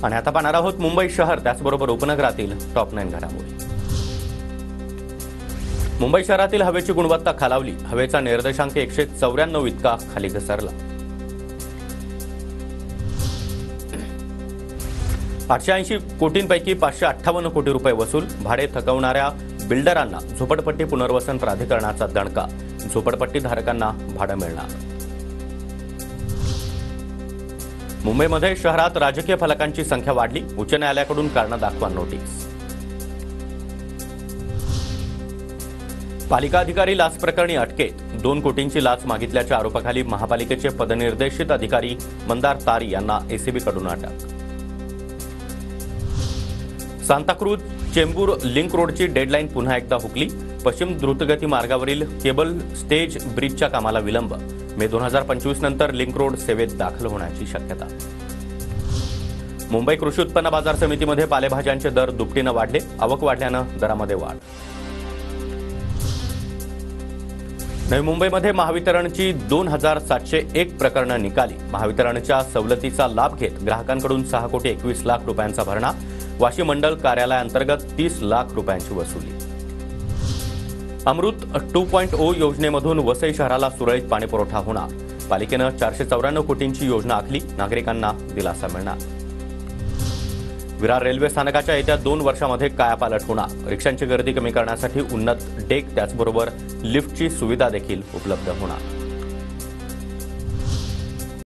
आणि आता पाहणार आहोत मुंबई शहर त्याचबरोबर उपनगरातील टॉप 9 घडामोडी। मुंबई शहरातील हवेची गुणवत्ता खालावली, हवेचा निर्देशांक 194 इतका खाली घसरला। 880 कोटींपैकी 558 कोटी रुपये वसूल, भाडे थकवणाऱ्या बिल्डरांना झोपडपट्टी पुनर्वसन प्राधिकरणाचा दणका, झोपडपट्टी धारकांना भाडं मिळणार। मुंबईमध्ये शहरात राजकीय फलकांची संख्या वाढली, उच्च न्यायालयाकडून कारण दाखवा नोटीस। पालिका अधिकारी लाच प्रकरणी अटकेत, 2 कोटींची लाच मागितल्याच्या आरोपाखाली महापालिकेचे पदनिर्देशित अधिकारी मंदार तारी यांना एसीबीकडून अटक। सांताक्रूज चेंबूर लिंक रोडची डेडलाईन पुन्हा एकदा हुकली, पश्चिम द्रुतगती मार्गावरील केबल स्टेज ब्रिजच्या कामाला विलंब, मे 2025 नंतर लिंक रोड सेवेत दाखल होण्याची शक्यता। मुंबई कृषी उत्पन्न बाजार समितीमध्ये पालेभाज्यांचे दर दुपटीनं वाढले, आवक वाढल्यानं दरामध्ये वाढ। नवी मुंबईमध्ये महावितरणची 2701 प्रकरणं निकाली, महावितरणच्या सवलतीचा लाभ घेत ग्राहकांकडून 6 कोटी 21 लाख रुपयांचा भरणा, वाशी मंडल कार्यालयाअंतर्गत 30 लाख रुपयांची वसुली। अमृत 2.0 योजनेमधून वसई शहराला सुरळीत पाणीपुरवठा होणार, पालिकेनं 494 कोटींची योजना आखली, नागरिकांना दिलासा मिळणार। विरार रेल्वे स्थानकाच्या येत्या 2 वर्षांमध्ये कायापालट होणार, रिक्षांची गर्दी कमी करण्यासाठी उन्नत डेक त्याचबरोबर लिफ्टची सुविधा देखील उपलब्ध होणार।